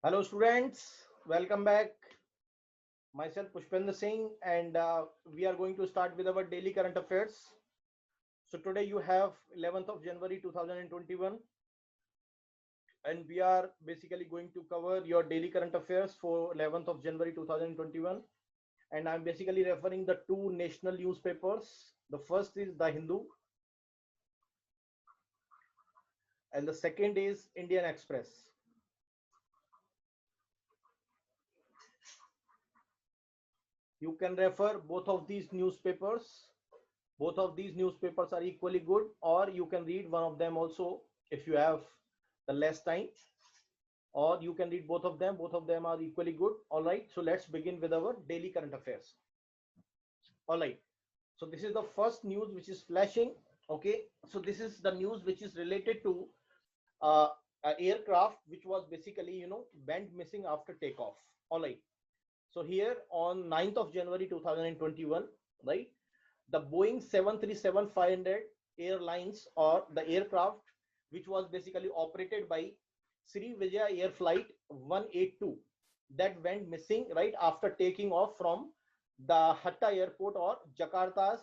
Hello students, welcome back. Myself Pushpender Singh and we are going to start with our daily current affairs. So today you have 11th of January 2021 and we are basically going to cover your daily current affairs for 11th of January 2021, and I'm basically referring the two national newspapers. The first is The Hindu and the second is Indian Express. You can refer both of these newspapers. Both of these newspapers are equally good, or you can read one of them also if you have the less time, or you can read both of them. Both of them are equally good. All right, so let's begin with our daily current affairs. All right, so this is the first news which is flashing. Okay, so this is the news which is related to uh, an aircraft which was basically went missing after takeoff. All right, so here on 9th of January 2021, right, the Boeing 737-500 airlines, or the aircraft which was basically operated by Sri Vijaya Air Flight 182, that went missing right after taking off from the Hatta Airport, or Jakarta's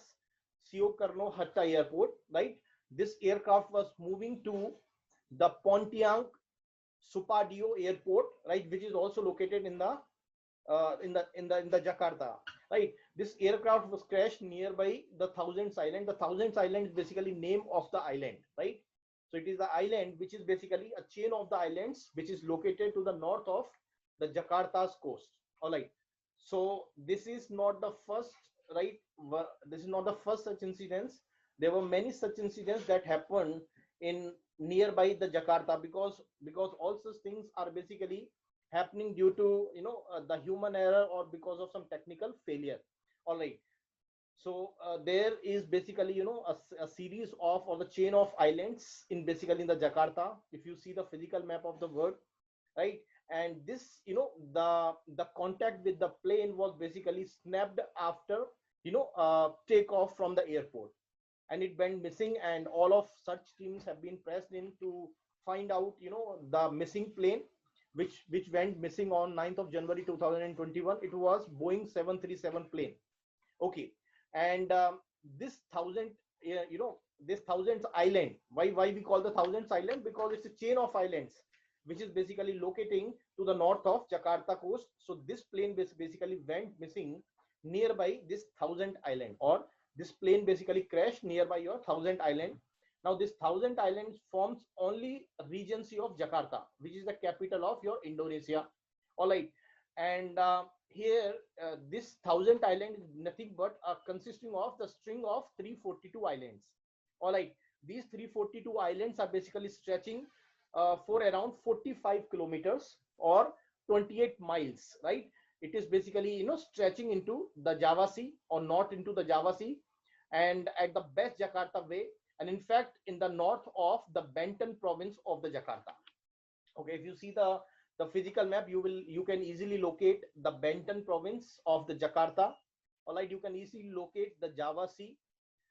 Sukarno Hatta Airport, right. This aircraft was moving to the Pontianak Supadio Airport, right, which is also located in the in the Jakarta, right. This aircraft was crashed nearby the Thousands Island. The Thousands Island is basically name of the island, right. So it is the island which is basically a chain of the islands which is located to the north of the Jakarta's coast. All right. So this is not the first, right. This is not the first such incidents. There were many such incidents that happened in nearby the Jakarta, because all such things are basically happening due to the human error or because of some technical failure. All right. So there is basically a series of, or the chain of islands in basically in the Jakarta, if you see the physical map of the world, right. And this, the contact with the plane was basically snapped after takeoff from the airport, and it went missing, and all of such teams have been pressed in to find out the missing plane, which went missing on 9th of January 2021. It was Boeing 737 plane. Okay. And this thousand this thousands island, why we call the thousands island, because it's a chain of islands which is basically locating to the north of Jakarta coast. So this plane basically went missing nearby this thousand island, or this plane basically crashed nearby your thousand island. Now this thousand islands forms only regency of Jakarta, which is the capital of your Indonesia. All right. And here this thousand island is nothing but consisting of the string of 342 islands. All right. These 342 islands are basically stretching for around 45 kilometers or 28 miles, right. It is basically stretching into the Java Sea, or not into the Java Sea, and at the best Jakarta way, and in fact in the north of the Banten province of the Jakarta. Okay, if you see the physical map, you can easily locate the Banten province of the Jakarta. All right, you can easily locate the Java Sea,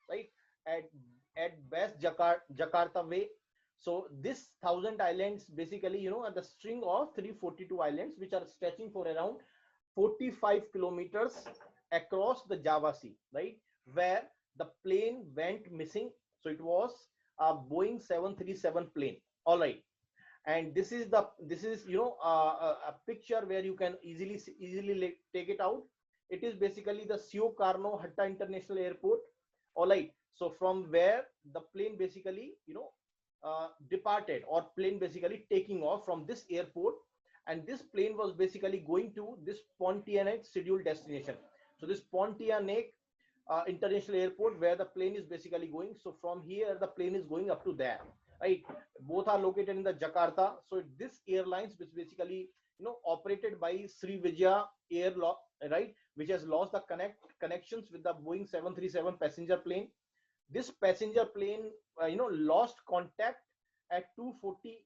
right, at best Jakarta way. So this thousand islands basically are the string of 342 islands which are stretching for around 45 kilometers across the Java Sea, right, where the plane went missing. So it was a Boeing 737 plane. All right. And this is a picture where you can easily take it out. It is basically the Sukarno Hatta International Airport. All right. So from where the plane basically departed, or plane basically taking off from this airport, and this plane was basically going to this Pontianak scheduled destination. So this Pontianak international airport, where the plane is basically going. So from here the plane is going up to there, right. Both are located in the Jakarta. So this airlines, which basically operated by Sri Vijaya right, which has lost the connections with the Boeing 737 passenger plane. This passenger plane lost contact at 2:40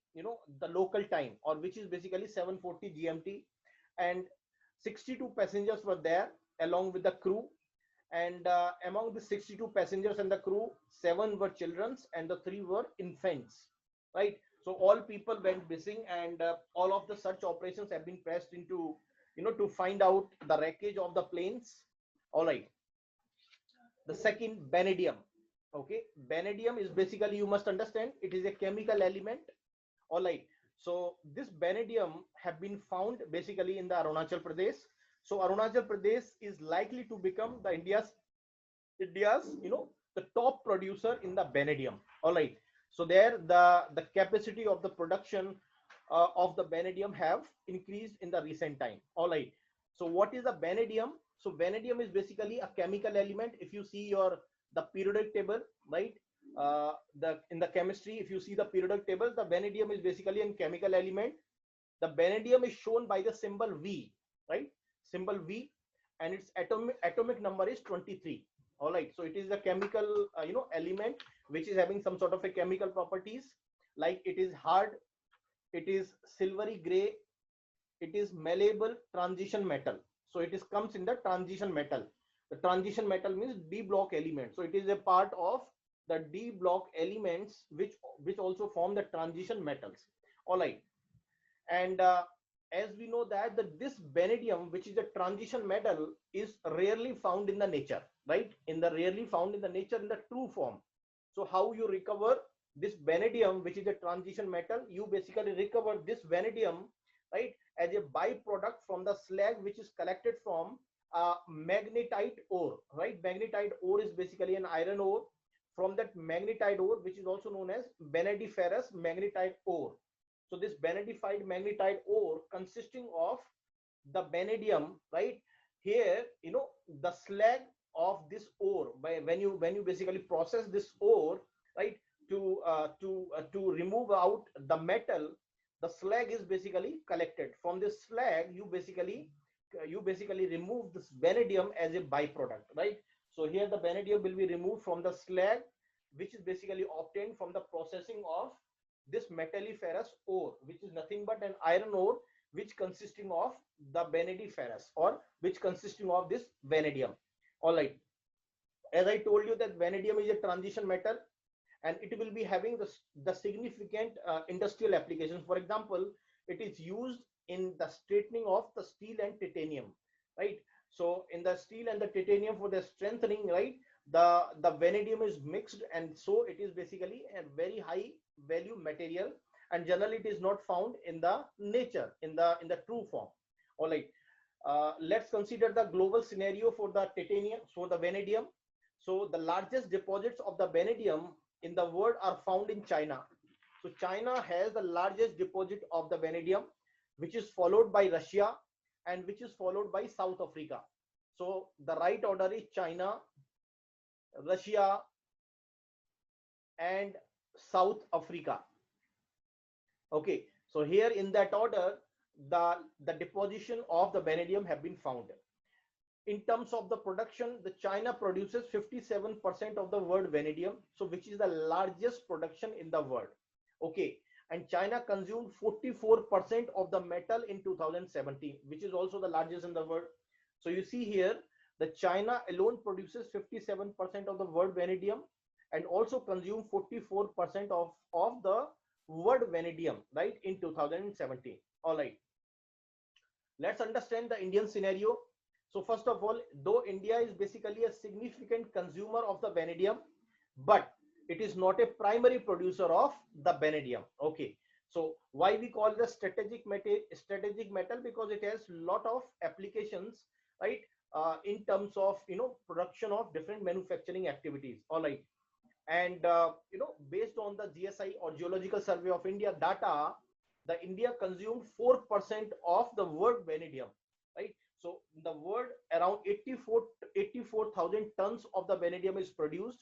the local time, or which is basically 7:40 GMT, and 62 passengers were there along with the crew. And among the 62 passengers and the crew, 7 were children and the 3 were infants, right. So all people went missing, and all of the search operations have been pressed into, to find out the wreckage of the planes. All right. The second, vanadium. Okay, vanadium is basically, you must understand, it is a chemical element. All right. So this vanadium have been found basically in the Arunachal Pradesh. So Arunachal Pradesh is likely to become the India's, the top producer in the vanadium. All right. So there, the capacity of the production of the vanadium have increased in the recent time. All right. So what is the vanadium? So vanadium is basically a chemical element. If you see the periodic table, right? The in the chemistry, if you see the periodic table, the vanadium is basically a chemical element. The vanadium is shown by the symbol V, right? Symbol V, and its atomic number is 23. All right. So it is a chemical, element which is having some sort of a chemical properties, like it is hard, it is silvery gray, it is malleable transition metal. So it is comes in the transition metal. The transition metal means d block element. So it is a part of the d block elements which also form the transition metals. All right. And as we know that this vanadium, which is a transition metal, is rarely found in the nature, right? Rarely found in the nature in the true form. So how you recover this vanadium, which is a transition metal? You basically recover this vanadium, right, as a byproduct from the slag which is collected from magnetite ore, right? Magnetite ore is basically an iron ore. From that magnetite ore, which is also known as vanadiferous magnetite ore. So this vanadified magnetite ore consisting of the vanadium, right? Here, the slag of this ore, by when you basically process this ore, right, to remove out the metal, the slag is basically collected. From this slag, you basically remove this vanadium as a byproduct, right? So here the vanadium will be removed from the slag, which is basically obtained from the processing of this metalliferous ore, which is nothing but an iron ore, which consisting of the vanadiferous, or which consisting of this vanadium. All right. As I told you that vanadium is a transition metal, and it will be having the significant industrial applications. For example, it is used in the straightening of the steel and titanium, right? So in the steel and the titanium, for the strengthening, right, the vanadium is mixed, and so it is basically a very high value material, and generally it is not found in the nature in the true form. All right. Let's consider the global scenario for the titanium, for the vanadium. So the largest deposits of the vanadium in the world are found in China. So China has the largest deposit of the vanadium, which is followed by Russia, and which is followed by South Africa. So the right order is China, Russia, and South Africa. Okay, so here in that order, the deposition of the vanadium have been found. In terms of the production, the China produces 57% of the world vanadium, so which is the largest production in the world. Okay, and China consumed 44% of the metal in 2017, which is also the largest in the world. So you see here, the China alone produces 57% of the world vanadium, and also consume 44% of the world vanadium, right, in 2017. All right, let's understand the Indian scenario. So first of all, though India is basically a significant consumer of the vanadium, but it is not a primary producer of the vanadium. Okay, so why we call the strategic metal? Because it has lot of applications, right, in terms of production of different manufacturing activities. All right. And based on the GSI, or Geological Survey of India data, the India consumed 4% of the world vanadium, right? So in the world, around 84,000 tons of the vanadium is produced,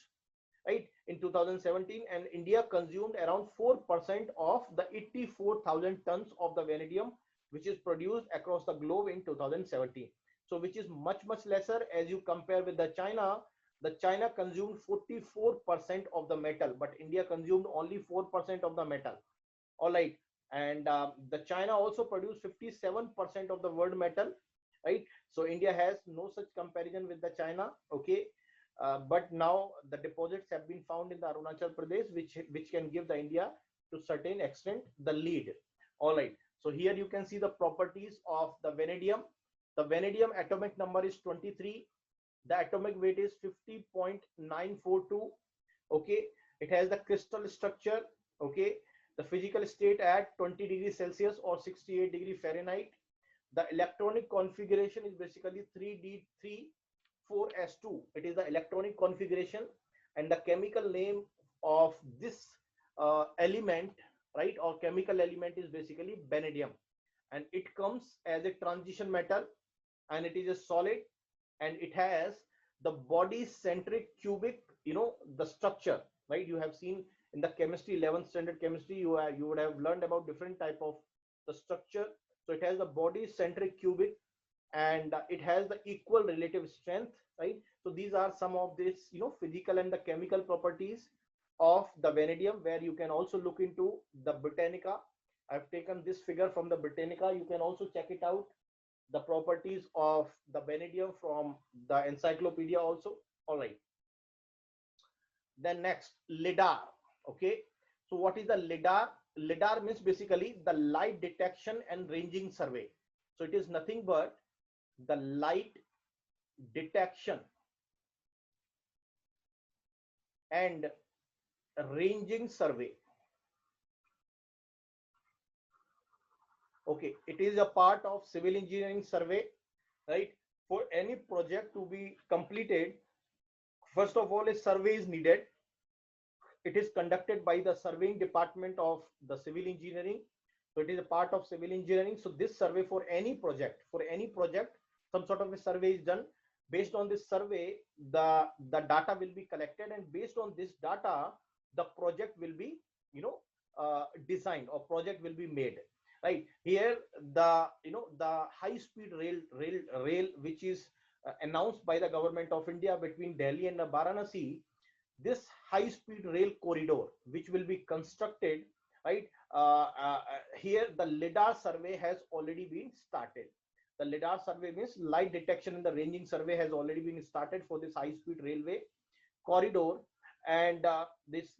right, in 2017, and India consumed around 4% of the 84,000 tons of the vanadium which is produced across the globe in 2017. So which is much lesser as you compare with the China. The China consumed 44% of the metal, but India consumed only 4% of the metal. All right. And the China also produced 57% of the world metal, right? So India has no such comparison with the China. Okay. But now the deposits have been found in the Arunachal Pradesh, which can give the India to certain extent the lead. All right, so here you can see the properties of the vanadium. The vanadium atomic number is 23. The atomic weight is 50.942. Okay, it has the crystal structure. Okay, the physical state at 20 degrees Celsius or 68 degree Fahrenheit. The electronic configuration is basically 3d34s2. It is the electronic configuration, and the chemical name of this element, right, or chemical element is basically vanadium, and it comes as a transition metal, and it is a solid, and it has the body centric cubic, the structure, right? You have seen in the chemistry, 11th standard chemistry, you would have learned about different type of the structure. So it has the body centric cubic, and it has the equal relative strength, right? So these are some of this, physical and the chemical properties of the vanadium, where you can also look into the Britannica. I've taken this figure from the Britannica. You can also check it out, the properties of the vanadium from the encyclopedia also. All right, then next, lidar. Okay, so what is the lidar? Lidar means basically the light detection and ranging survey. So it is nothing but the light detection and ranging survey. Okay, it is a part of civil engineering survey, right? For any project to be completed, first of all, a survey is needed. It is conducted by the surveying department of the civil engineering. So it is a part of civil engineering. So this survey for any project, some sort of a survey is done. Based on this survey, the data will be collected, and based on this data, the project will be, designed, or project will be made. Right here, the high speed rail which is announced by the government of India between Delhi and Varanasi, this high speed rail corridor which will be constructed, right? Here the lidar survey has already been started. The lidar survey means light detection and the ranging survey has already been started for this high speed railway corridor, and this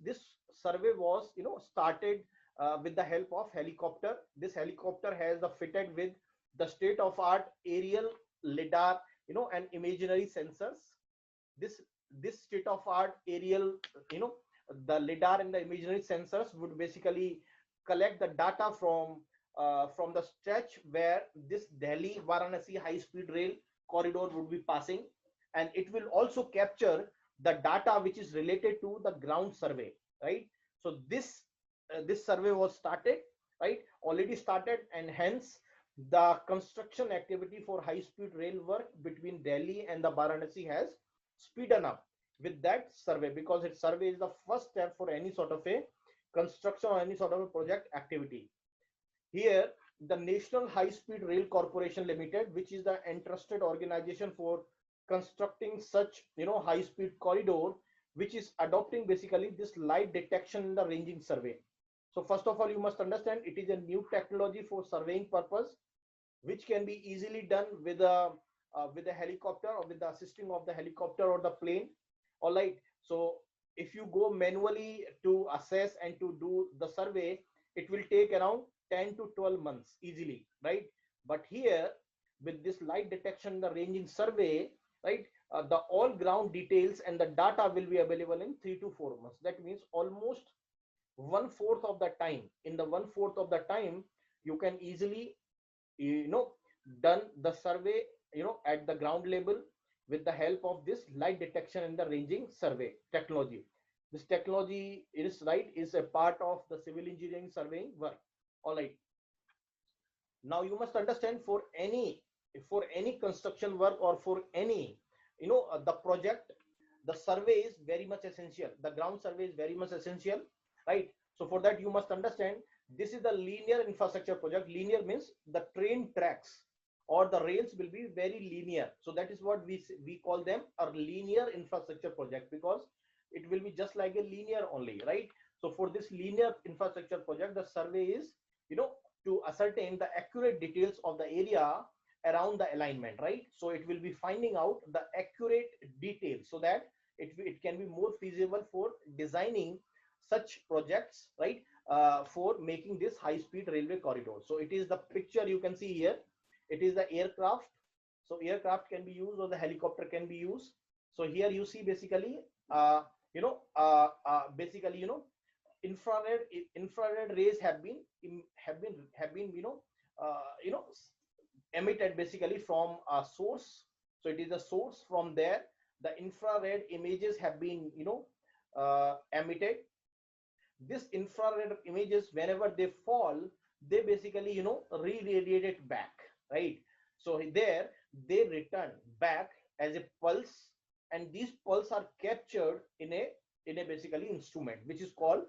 survey was started with the help of helicopter. This helicopter has the fitted with the state of art aerial lidar, and imaginary sensors. This state of art aerial, the lidar and the imaginary sensors would basically collect the data from the stretch where this Delhi Varanasi high speed rail corridor would be passing, and it will also capture the data which is related to the ground survey, right? So this survey was started, right, already started, and hence the construction activity for high speed rail work between Delhi and the Varanasi has speeden up with that survey, because its survey is the first step for any sort of a construction or any sort of a project activity. Here the National High Speed Rail Corporation Limited, which is the entrusted organization for constructing such high speed corridor, which is adopting basically this light detection in the ranging survey. So first of all, you must understand it is a new technology for surveying purpose, which can be easily done with a helicopter, or with the assisting of the helicopter or the plane. All right, so if you go manually to assess and to do the survey, it will take around 10 to 12 months easily, right? But here with this light detection, the ranging survey, right, the all ground details and the data will be available in 3 to 4 months. That means almost 1/4 of the time. In the 1/4 of the time, you can easily done the survey at the ground level with the help of this light detection and the ranging survey technology. This technology is a part of the civil engineering surveying work. All right, now you must understand, for any construction work or for any the project, the survey is very much essential. The ground survey is very much essential, right? So for that, you must understand, this is the linear infrastructure project. Linear means the train tracks or the rails will be very linear. So that is what we call them a linear infrastructure project, because it will be just like a linear only, right? So for this linear infrastructure project, the survey is to ascertain the accurate details of the area around the alignment, right? So it will be finding out the accurate details so that it can be more feasible for designing such projects, right? for making this high speed railway corridor. So it is the picture you can see here. It is the aircraft. So aircraft can be used or the helicopter can be used. So here you see basically basically infrared rays have been emitted basically from a source. So it is a source. From there the infrared images have been emitted. This infrared images, whenever they fall, they basically re-radiate it back, right? So there they return back as a pulse, and these pulse are captured in a basically instrument which is called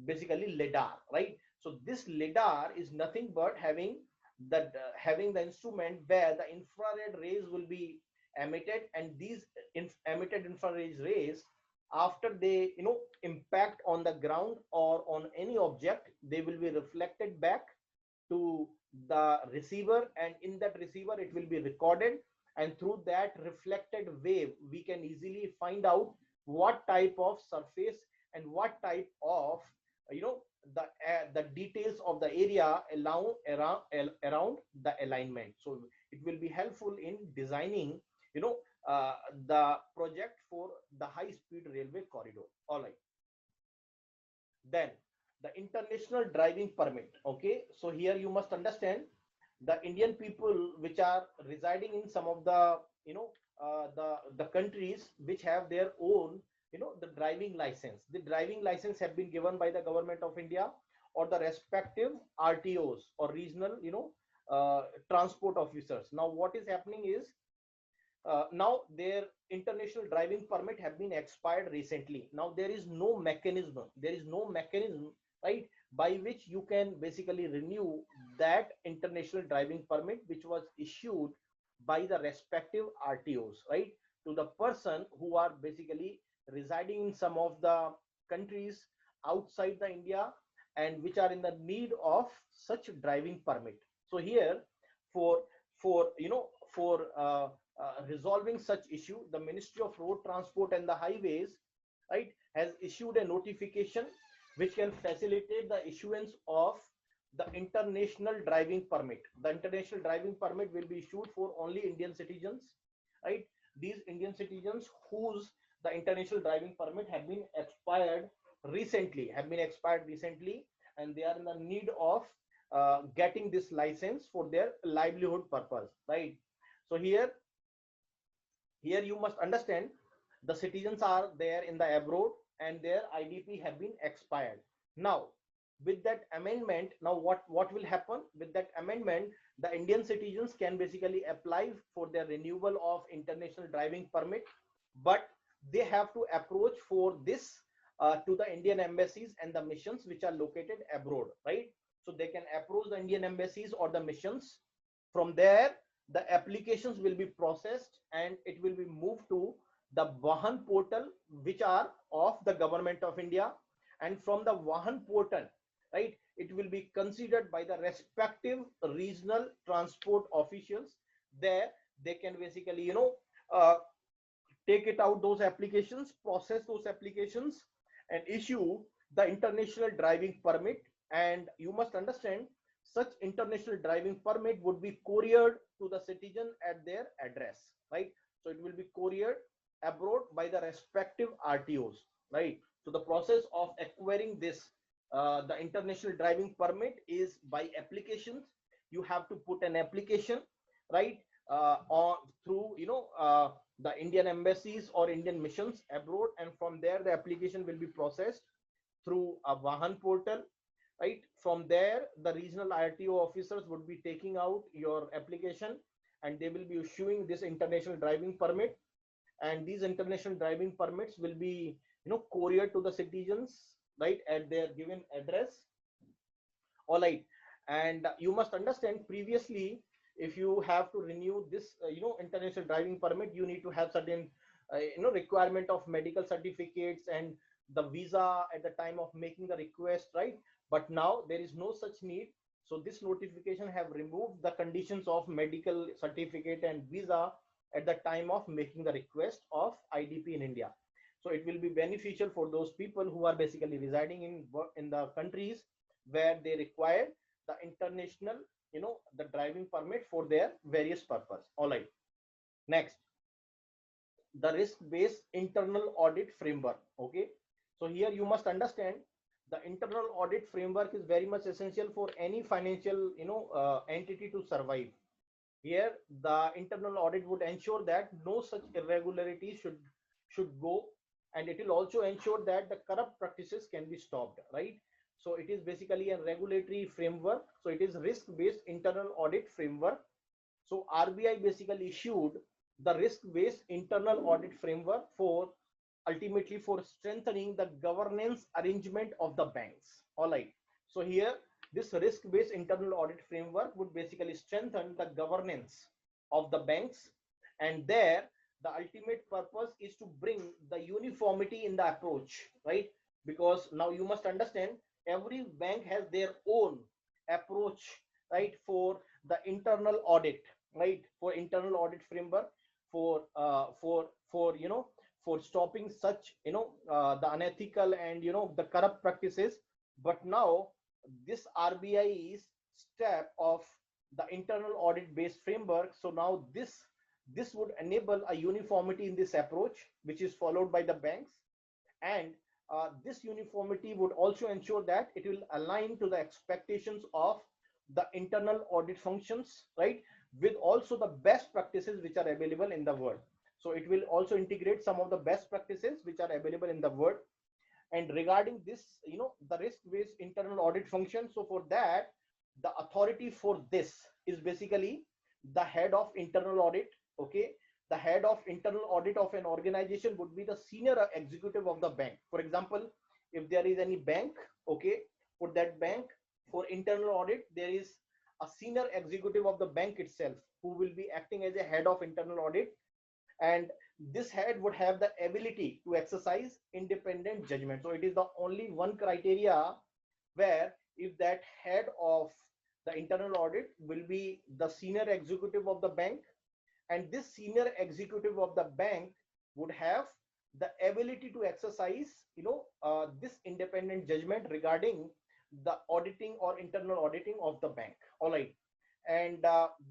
basically lidar, right? So this lidar is nothing but having the instrument where the infrared rays will be emitted, and these emitted infrared rays, after they impact on the ground or on any object, they will be reflected back to the receiver, and in that receiver it will be recorded, and through that reflected wave we can easily find out what type of surface and what type of you know the details of the area around the alignment. So it will be helpful in designing the project for the high speed railway corridor. All right, then the international driving permit. Okay, so here you must understand the Indian people which are residing in some of the the countries which have their own the driving license. The driving license have been given by the government of India or the respective RTOs or regional transport officers. Now what is happening is now their international driving permit have been expired recently. Now there is no mechanism, right, by which you can basically renew that international driving permit which was issued by the respective RTOs, right, to the person who are basically residing in some of the countries outside the India and which are in the need of such driving permit. So here for resolving such issue, the Ministry of Road Transport and the Highways, right, has issued a notification which can facilitate the issuance of the international driving permit. The international driving permit will be issued for only Indian citizens, right? These Indian citizens whose the international driving permit have been expired recently, and they are in the need of getting this license for their livelihood purpose, right? So here you must understand the citizens are there in the abroad and their IDP have been expired. Now with that amendment, now what will happen with that amendment? The Indian citizens can basically apply for their renewal of international driving permit, but they have to approach for this to the Indian embassies and the missions which are located abroad, right? So they can approach the Indian embassies or the missions. From there the applications will be processed and it will be moved to the Vahan portal which are of the government of India, and from the Vahan portal, right, it will be considered by the respective regional transport officials. There they can basically take it out those applications, process those applications and issue the international driving permit. And you must understand such international driving permit would be couriered to the citizen at their address, right? So it will be couriered abroad by the respective RTOs, right? So the process of acquiring this the international driving permit is by applications. You have to put an application, right, or through the Indian embassies or Indian missions abroad, and from there the application will be processed through a Vahan portal, right? From there the regional RTO officers would be taking out your application and they will be issuing this international driving permit, and these international driving permits will be couriered to the citizens, right, at their given address. All right, and you must understand previously if you have to renew this international driving permit, you need to have certain requirement of medical certificates and the visa at the time of making the request, right? But now there is no such need. So this notification have removed the conditions of medical certificate and visa at the time of making the request of IDP in India. So it will be beneficial for those people who are basically residing in the countries where they require the international, the driving permit for their various purpose. All right. Next, the risk-based internal audit framework. Okay. So here you must understand the internal audit framework is very much essential for any financial, entity to survive. Here, the internal audit would ensure that no such irregularities should go, and it will also ensure that the corrupt practices can be stopped. Right. So it is basically a regulatory framework. So it is risk-based internal audit framework. So RBI basically issued the risk-based internal audit framework for ultimately for strengthening the governance arrangement of the banks. All right. So here, this risk-based internal audit framework would basically strengthen the governance of the banks, and there the ultimate purpose is to bring the uniformity in the approach, right? Because now you must understand every bank has their own approach, right, for the internal audit, right, for internal audit framework, for for stopping such the unethical and the corrupt practices. But now this RBI's step of the internal audit based framework, so now this would enable a uniformity in this approach which is followed by the banks, and this uniformity would also ensure that it will align to the expectations of the internal audit functions, right, with also the best practices which are available in the world. So it will also integrate some of the best practices which are available in the world. And regarding this, the risk based internal audit function, so for that, the authority for this is basically the head of internal audit. Okay. The head of internal audit of an organization would be the senior executive of the bank. For example, if there is any bank, okay, for that bank, for internal audit, there is a senior executive of the bank itself who will be acting as a head of internal audit, and this head would have the ability to exercise independent judgment. So it is the only one criteria where if that head of the internal audit will be the senior executive of the bank, and this senior executive of the bank would have the ability to exercise this independent judgment regarding the auditing or internal auditing of the bank. All right. And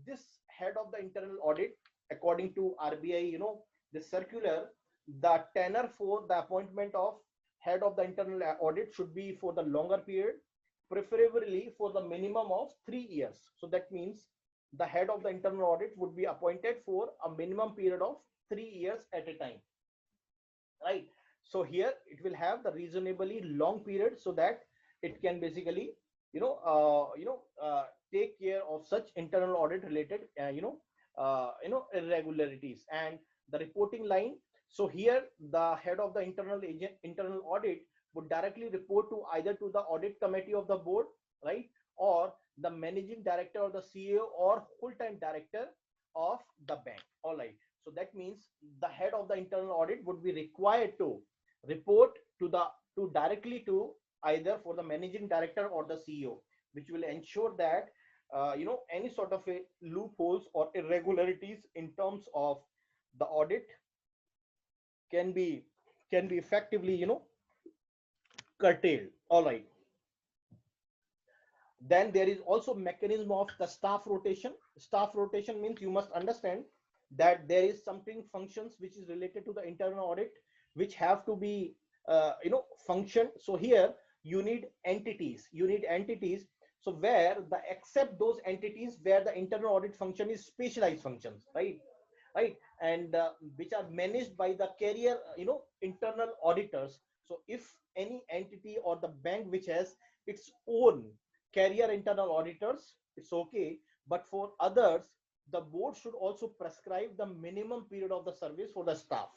this head of the internal audit, according to RBI, the circular, the tenure for the appointment of head of the internal audit should be for the longer period, preferably for the minimum of 3 years. So that means the head of the internal audit would be appointed for a minimum period of 3 years at a time, right? So here it will have the reasonably long period so that it can basically take care of such internal audit related irregularities. And the reporting line, so here the head of the internal audit would directly report to either to the audit committee of the board, right, or the managing director or the CEO or full-time director of the bank. All right. So that means the head of the internal audit would be required to report to directly to either for the managing director or the CEO, which will ensure that any sort of a loopholes or irregularities in terms of the audit can be effectively curtailed. All right. Then there is also mechanism of the staff rotation. Staff rotation means you must understand that there is something functions which is related to the internal audit which have to be function. So here you need entities, so where the except those entities where the internal audit function is specialized functions, right, and which are managed by the carrier internal auditors. So if any entity or the bank which has its own carrier internal auditors, it's okay, but for others the board should also prescribe the minimum period of the service for the staff,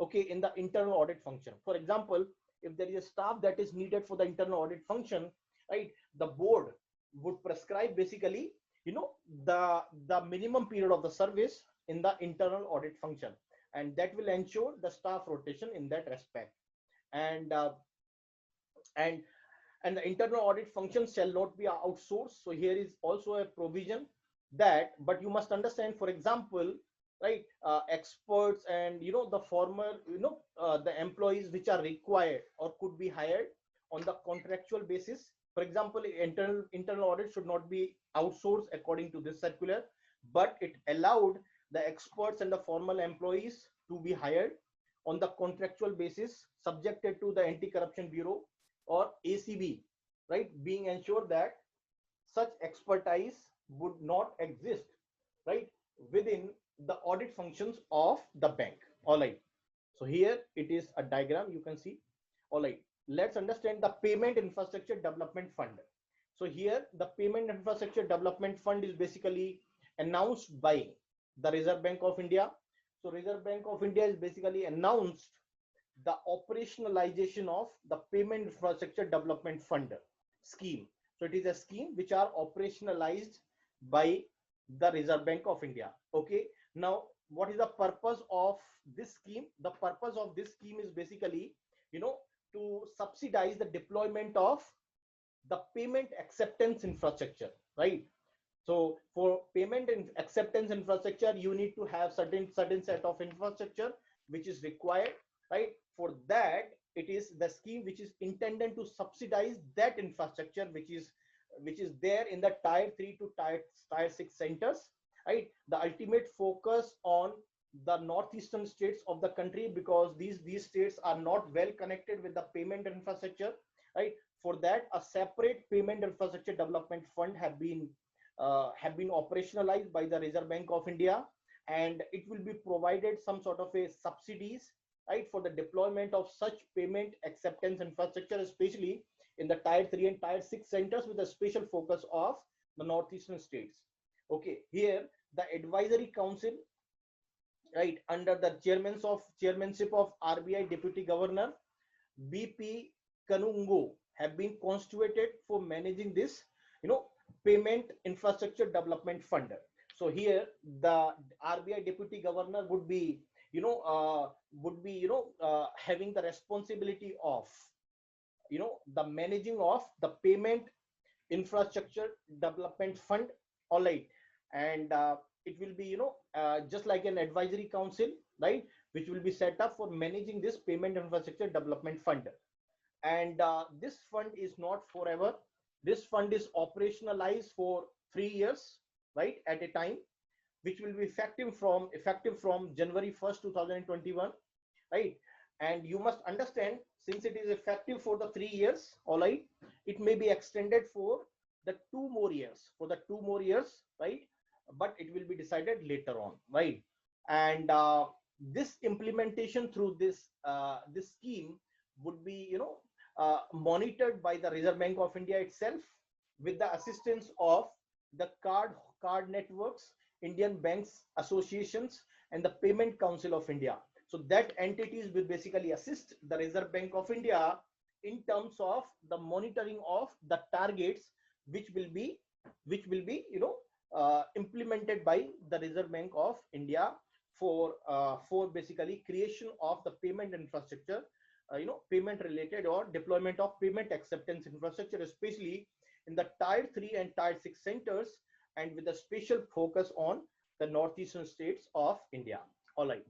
okay, in the internal audit function. For example, if there is a staff that is needed for the internal audit function, right, the board would prescribe basically the minimum period of the service in the internal audit function, and that will ensure the staff rotation in that respect. And and and the internal audit function shall not be outsourced. So here is also a provision that, but you must understand, for example, right, experts and the former the employees which are required or could be hired on the contractual basis, For example, internal audit should not be outsourced according to this circular, but it allowed the experts and the formal employees to be hired on the contractual basis, subjected to the Anti-Corruption Bureau or ACB, right? Being ensured that such expertise would not exist, right, within the audit functions of the bank. All right. So here it is a diagram you can see. All right. Let's understand the Payment Infrastructure Development Fund. So here the Payment Infrastructure Development Fund is basically announced by the Reserve Bank of India. So Reserve Bank of India is basically announced the operationalization of the Payment Infrastructure Development Fund scheme. So it is a scheme which are operationalized by the Reserve Bank of India. Okay. Now, what is the purpose of this scheme? The purpose of this scheme is basically, to subsidize the deployment of the payment acceptance infrastructure, right? So for payment and acceptance infrastructure, you need to have certain set of infrastructure which is required, right? For that, it is the scheme which is intended to subsidize that infrastructure which is there in the tier 3 to tier 6 centers, right? The ultimate focus on the northeastern states of the country, because these states are not well connected with the payment infrastructure, right? For that, a separate payment infrastructure development fund have been operationalized by the Reserve Bank of India, and it will be provided some sort of a subsidies, right, for the deployment of such payment acceptance infrastructure, especially in the tier 3 and tier 6 centers, with a special focus of the northeastern states. Okay, here the advisory council, right, under the chairmanship of RBI Deputy Governor BP Kanungo, have been constituted for managing this, payment infrastructure development fund. So here the RBI Deputy Governor would be, having the responsibility of, the managing of the payment infrastructure development fund. All right. And it will be, just like an advisory council, right, which will be set up for managing this payment infrastructure development fund. And this fund is not forever. This fund is operationalized for 3 years, right, at a time, which will be effective from January 1st, 2021, right? And you must understand, since it is effective for the 3 years, all right, it may be extended for the 2 more years, right? But it will be decided later on, right? And this implementation through this scheme would be, monitored by the Reserve Bank of India itself, with the assistance of the card networks, Indian Banks Associations, and the Payment Council of India. So that entities will basically assist the Reserve Bank of India in terms of the monitoring of the targets which will be implemented by the Reserve Bank of India for basically creation of the payment infrastructure, payment related or deployment of payment acceptance infrastructure, especially in the tier 3 and tier 6 centers, and with a special focus on the northeastern states of India. All right.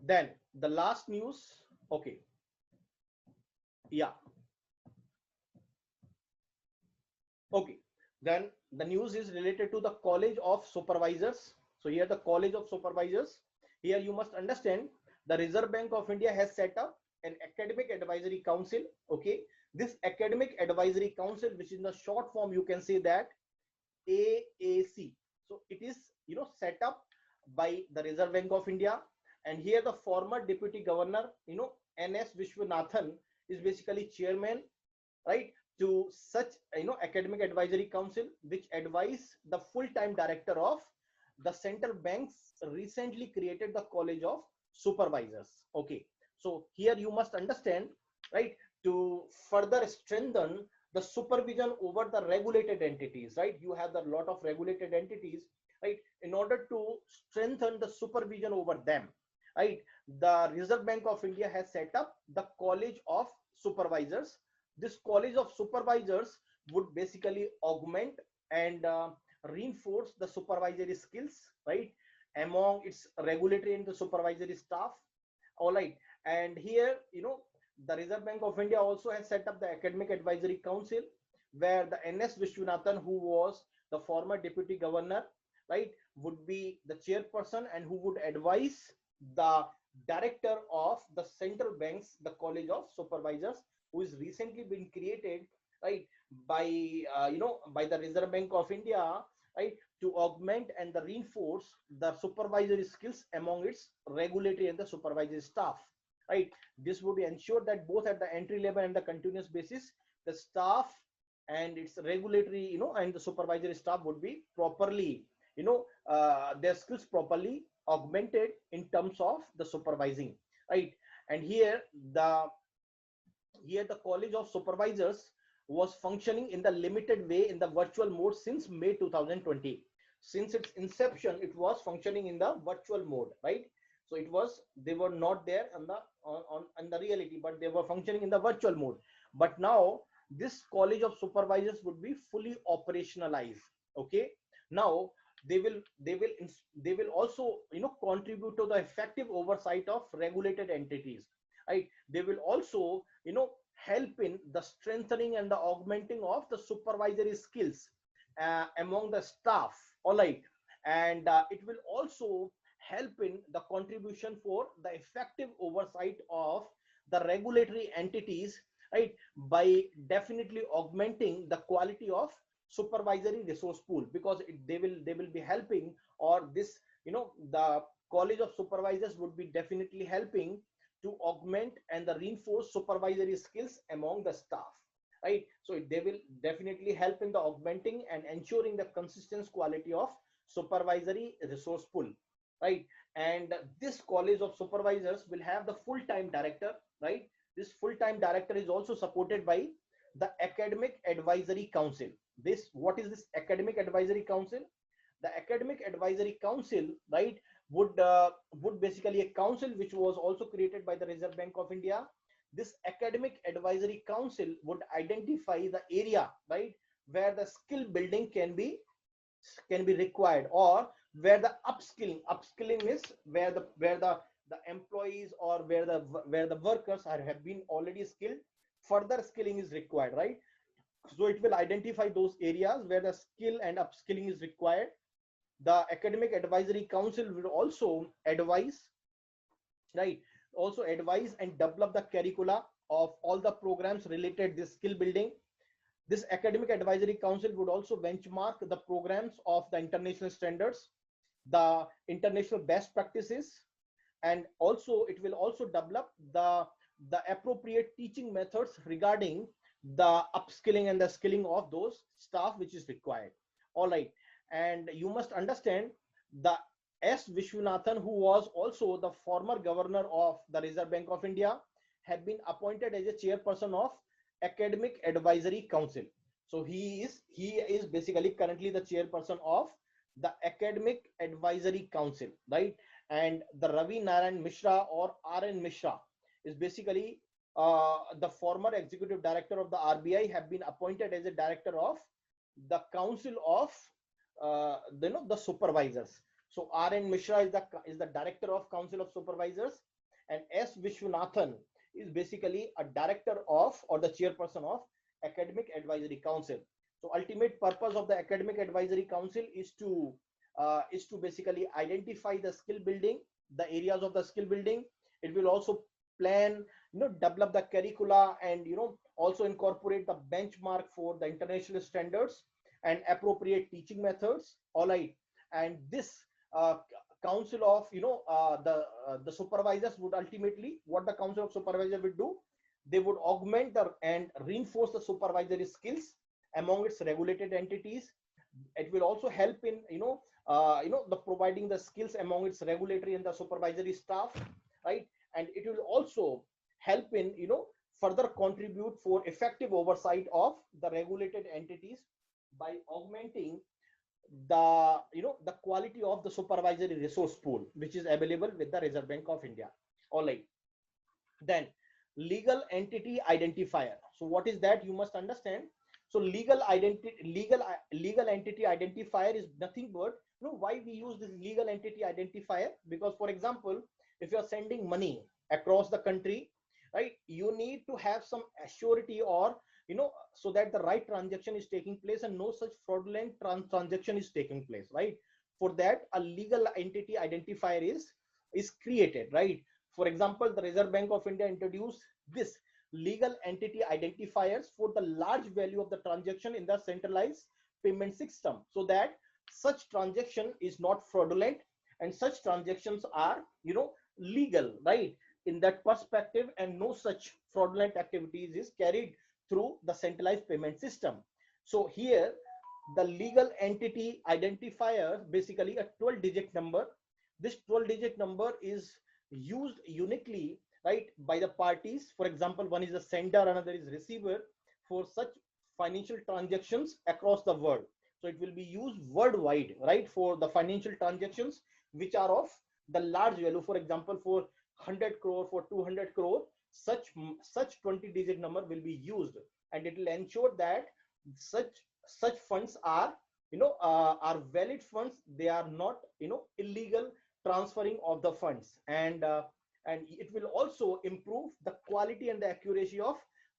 Then the last news. Okay. Yeah. Okay. Then the news is related to the College of Supervisors. So here the College of Supervisors. Here you must understand, the Reserve Bank of India has set up an academic advisory council. Okay. This academic advisory council, which in the short form you can say that AAC. So it is, set up by the Reserve Bank of India, and here the former Deputy Governor, NS Vishwanathan, is basically chairman, right, to such, academic advisory council, which advise the full-time director of the central banks recently created the College of Supervisors. Okay. So here you must understand, right, to further strengthen the supervision over the regulated entities, right? You have a lot of regulated entities, right? In order to strengthen the supervision over them, right, the Reserve Bank of India has set up the College of Supervisors. This College of Supervisors would basically augment and reinforce the supervisory skills, right, among its regulatory and the supervisory staff. All right. And here, the Reserve Bank of India also has set up the Academic Advisory Council, where the NS Vishwanathan, who was the former deputy governor, right, would be the chairperson and who would advise the director of the central banks, the College of Supervisors, who is recently been created, right, by by the Reserve Bank of India, right, to augment and the reinforce the supervisory skills among its regulatory and the supervisory staff, right. This would ensure that both at the entry level and the continuous basis, the staff and its regulatory, and the supervisory staff would be properly, their skills properly augmented in terms of the supervising, right. And here the College of Supervisors was functioning in the limited way in the virtual mode since May 2020. Since its inception, it was functioning in the virtual mode, right? So they were not there on the reality, but they were functioning in the virtual mode. But now this College of Supervisors would be fully operationalized. Okay. Now they will also contribute to the effective oversight of regulated entities, right. They will also help in the strengthening and the augmenting of the supervisory skills among the staff, all right. And it will also help in the contribution for the effective oversight of the regulatory entities, right, by definitely augmenting the quality of supervisory resource pool, because they will be helping, or this the College of Supervisors would be definitely helping to augment and the reinforce supervisory skills among the staff, right. So they will definitely help in the augmenting and ensuring the consistent quality of supervisory resource pool, right. And this College of Supervisors will have the full-time director, right. This full-time director is also supported by the Academic Advisory Council. What is this Academic Advisory Council? The Academic Advisory Council, right, would basically a council which was also created by the Reserve Bank of India. This Academic Advisory Council would identify the area, right, where the skill building can be required, or where the upskilling is where the employees, or where the workers have been already skilled, further skilling is required, right. So it will identify those areas where the skill and upskilling is required. The Academic Advisory Council will also advise, right, also advise and develop the curricula of all the programs related to this skill building. This Academic Advisory Council would also benchmark the programs of the international standards, the international best practices, and also it will also develop the appropriate teaching methods regarding the upskilling and the skilling of those staff which is required, all right. And you must understand, the S Vishwanathan, who was also the former governor of the Reserve Bank of India, had been appointed as a chairperson of Academic Advisory Council. So he is basically currently the chairperson of the Academic Advisory Council, right. And the Ravi Narayan Mishra, or RN Mishra, is basically the former executive director of the RBI, have been appointed as a director of the Council of the Supervisors. So RN Mishra is the director of Council of Supervisors, and S Vishwanathan is basically a director of, or the chairperson of, Academic Advisory Council. So ultimate purpose of the Academic Advisory Council is to basically identify the skill building, the areas of the skill building. It will also plan, develop the curricula, and also incorporate the benchmark for the international standards and appropriate teaching methods, all right. And this council of the supervisors would ultimately, what the Council of Supervisors would do, they would augment and reinforce the supervisory skills among its regulated entities. It will also help in the providing the skills among its regulatory and the supervisory staff, right. And it will also help in further contribute for effective oversight of the regulated entities by augmenting the quality of the supervisory resource pool which is available with the Reserve Bank of India, all right. Then legal entity identifier. So what is that? You must understand. So legal entity identifier is nothing but, why we use this legal entity identifier? Because, for example, if you are sending money across the country, right? You need to have some assurity, or so that the right transaction is taking place and no such fraudulent transaction is taking place, right? For that, a legal entity identifier is created, right? For example, the Reserve Bank of India introduced this legal entity identifiers for the large value of the transaction in the centralized payment system, so that such transaction is not fraudulent and such transactions are legal, right? In that perspective, and no such fraudulent activities is carried through the centralized payment system. So here, the legal entity identifier, basically a 12-digit number. This 12-digit number is used uniquely, right, by the parties. For example, one is the sender, another is receiver, for such financial transactions across the world. So it will be used worldwide, right, for the financial transactions which are of the large value. For example, for 100 crore, for 200 crore, such 20-digit number will be used, and it will ensure that such funds are are valid funds. They are not illegal transferring of the funds. And it will also improve the quality and the accuracy of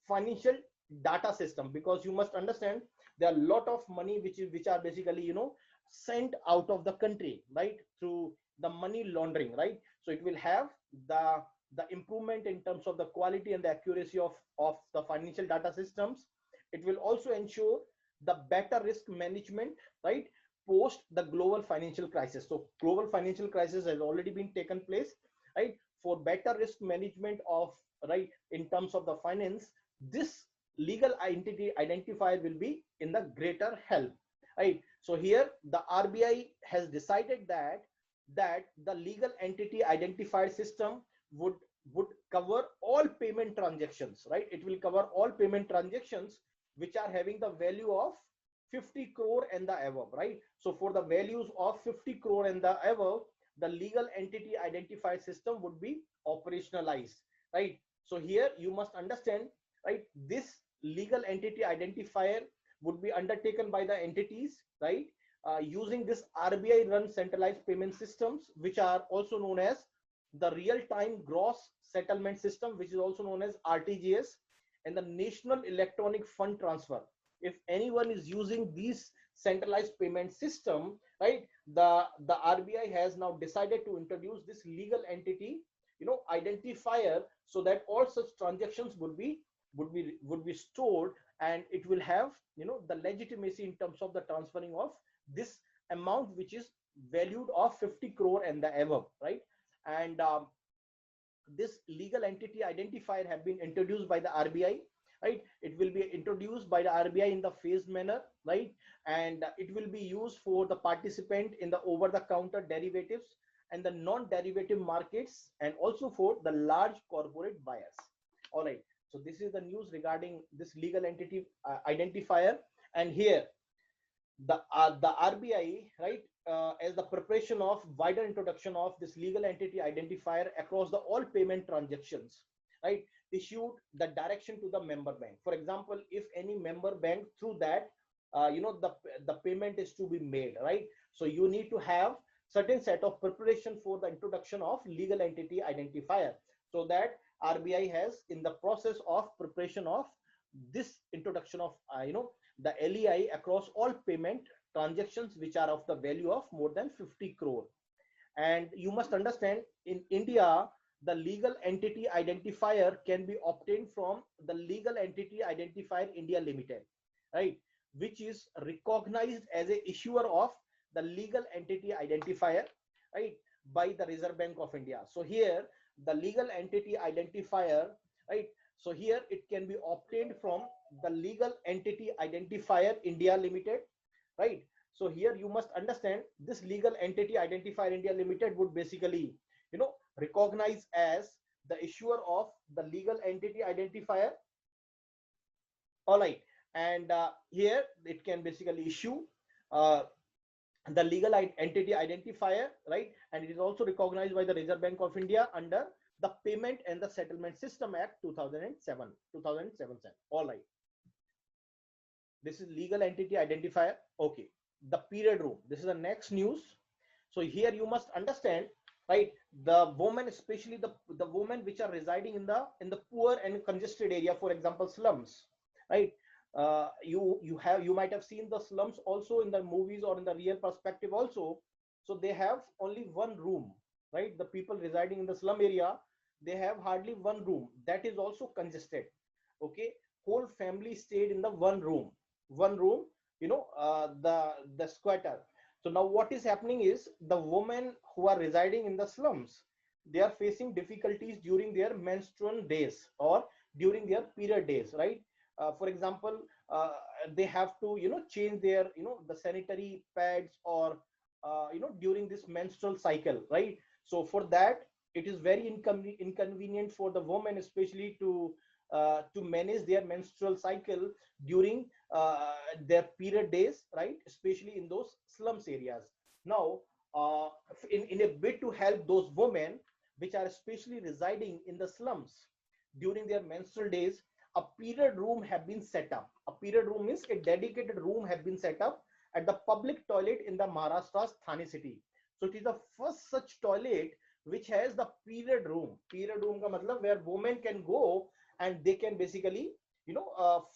financial data system, because you must understand there are a lot of money which are basically sent out of the country, right, through the money laundering, right? So it will have the improvement in terms of the quality and the accuracy of the financial data systems. It will also ensure the better risk management, right, post the global financial crisis. So global financial crisis has already been taken place, right? For better risk management of, right, in terms of the finance, this legal entity identifier will be in the greater help, right? So here the RBI has decided that the legal entity identifier system would cover all payment transactions, right? It will cover all payment transactions which are having the value of 50 crore and the above, right? So for the values of 50 crore and the above, the legal entity identifier system would be operationalized, right? So here you must understand, right, this legal entity identifier would be undertaken by the entities, right, using this RBI run centralized payment systems, which are also known as the real-time gross settlement system, which is also known as RTGS, and the national electronic fund transfer. If anyone is using these centralized payment system, right, the RBI has now decided to introduce this legal entity identifier, so that all such transactions would be stored, and it will have the legitimacy in terms of the transferring of this amount which is valued of 50 crore and the above, right? And this legal entity identifier have been introduced by the RBI, right? It will be introduced by the RBI in the phased manner, right? And it will be used for the participant in the over the counter derivatives and the non-derivative markets, and also for the large corporate buyers. All right, so this is the news regarding this legal entity identifier. And here the RBI, right, as the preparation of wider introduction of this legal entity identifier across the all payment transactions, right, issued the direction to the member bank. For example, if any member bank through that the payment is to be made, right, so you need to have certain set of preparation for the introduction of legal entity identifier. So that RBI has in the process of preparation of this introduction of the LEI across all payment transactions which are of the value of more than 50 crore. And you must understand, in India, the legal entity identifier can be obtained from the legal entity identifier India Limited, right, which is recognized as a issuer of the legal entity identifier, right, by the Reserve Bank of India. So here the legal entity identifier, right, so here it can be obtained from the legal entity identifier India Limited, right? So here you must understand, this legal entity identifier India Limited would basically recognize as the issuer of the legal entity identifier. All right, and here it can basically issue the legal entity identifier, right, and it is also recognized by the Reserve Bank of India under the Payment and the Settlement System Act 2007. All right, this is legal entity identifier. Okay, the period room, this is the next news. So here you must understand, right? The women, especially the women which are residing in the poor and congested area, for example slums, right? You might have seen the slums also in the movies or in the real perspective also. So they have only one room, right? The people residing in the slum area, they have hardly one room, that is also congested. Okay, whole family stayed in the one room, the squatter. So now what is happening is the women who are residing in the slums, they are facing difficulties during their menstrual days or during their period days, right? For example, they have to change their the sanitary pads, or during this menstrual cycle, right? So for that, it is very inconvenient for the woman especially to manage their menstrual cycle during their period days, right? Especially in those slums areas. Now, uh, in a bid to help those women which are especially residing in the slums during their menstrual days, a period room have been set up. A period room means a dedicated room have been set up at the public toilet in the Maharashtra's Thane city. So it is the first such toilet which has the period room. Period room ka matlab where women can go and they can basically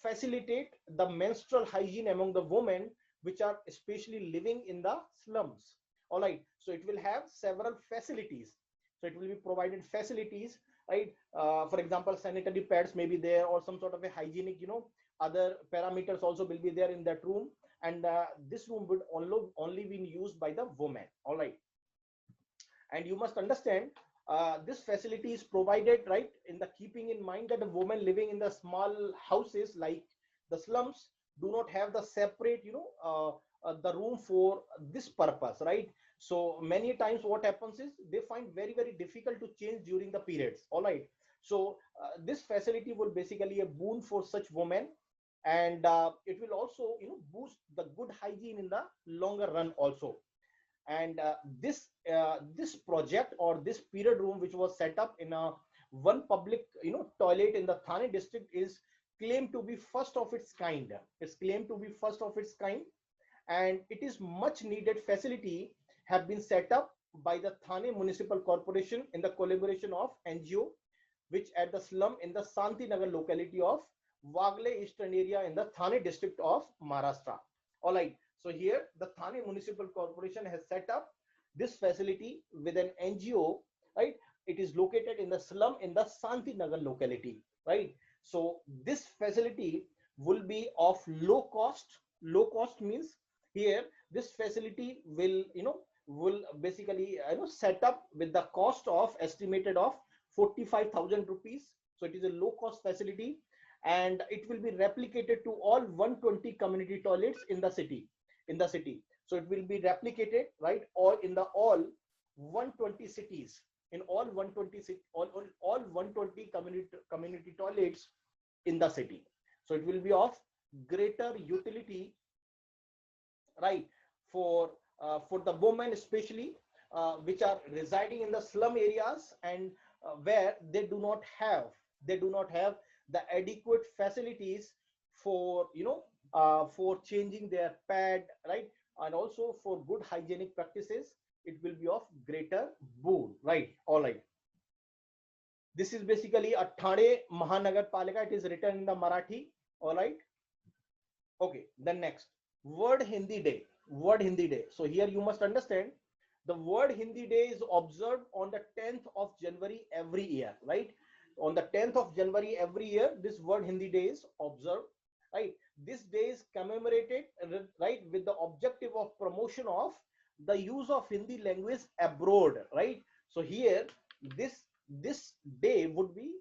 facilitate the menstrual hygiene among the women which are especially living in the slums. All right, so it will have several facilities. So it will be provided facilities, right? For example, sanitary pads may be there, or some sort of a hygienic other parameters also will be there in that room. And this room would only be used by the woman. All right, and you must understand, this facility is provided, right, in the keeping in mind that the women living in the small houses like the slums do not have the separate the room for this purpose, right? So many times what happens is they find very very difficult to change during the periods. All right, so this facility will basically a boon for such women. And it will also boost the good hygiene in the longer run also. And this project or this period room which was set up in a one public toilet in the Thane district is claimed to be first of its kind. It's claimed to be first of its kind, and it is much needed facility have been set up by the Thane Municipal Corporation in the collaboration of NGO which at the slum in the Santinagar locality of Wagle Eastern area in the Thane district of Maharashtra. All right, so here the Thane Municipal Corporation has set up this facility with an NGO, right? It is located in the slum in the Santinagar locality, right? So this facility will be of low cost. Low cost means here this facility will basically set up with the cost of estimated of 45,000 rupees. So it is a low cost facility, and it will be replicated to all 120 community toilets in the city. So it will be replicated, right, all in the all 120 cities, in all 120 all 120 community toilets in the city. So it will be of greater utility, right, for the women especially which are residing in the slum areas, and where they do not have the adequate facilities for for changing their pad, right, and also for good hygienic practices. It will be of greater boon, right? All right, this is basically a Thane Mahanagar Palika. It is written in the Marathi. All right, okay, then next, word Hindi day. Word Hindi day. So here you must understand, the word Hindi day is observed on the 10th of January every year, right? On the 10th of January every year, this word Hindi day is observed, right? This day is commemorated, right, with the objective of promotion of the use of Hindi language abroad, right? So here this day would be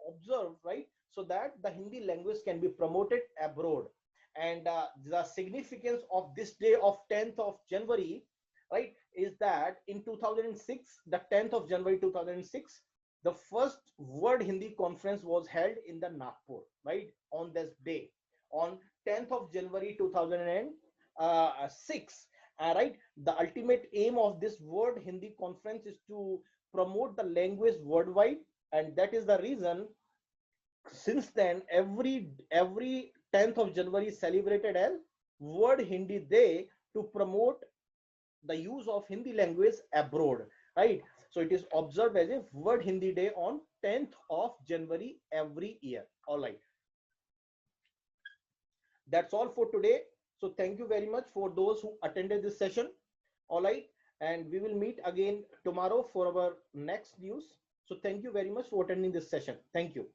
observed, right, so that the Hindi language can be promoted abroad. And the significance of this day of 10th of January, right, is that in 2006, the 10th of January 2006, the first World Hindi Conference was held in the Nagpur, right, on this day, on 10th of January 2006. Right, the ultimate aim of this World Hindi Conference is to promote the language worldwide, and that is the reason since then every 10th of January is celebrated as World Hindi Day to promote the use of Hindi language abroad, right? So it is observed as a World Hindi Day on 10th of January every year. All right, that's all for today. So thank you very much for those who attended this session. All right, and we will meet again tomorrow for our next news. So thank you very much for attending this session. Thank you.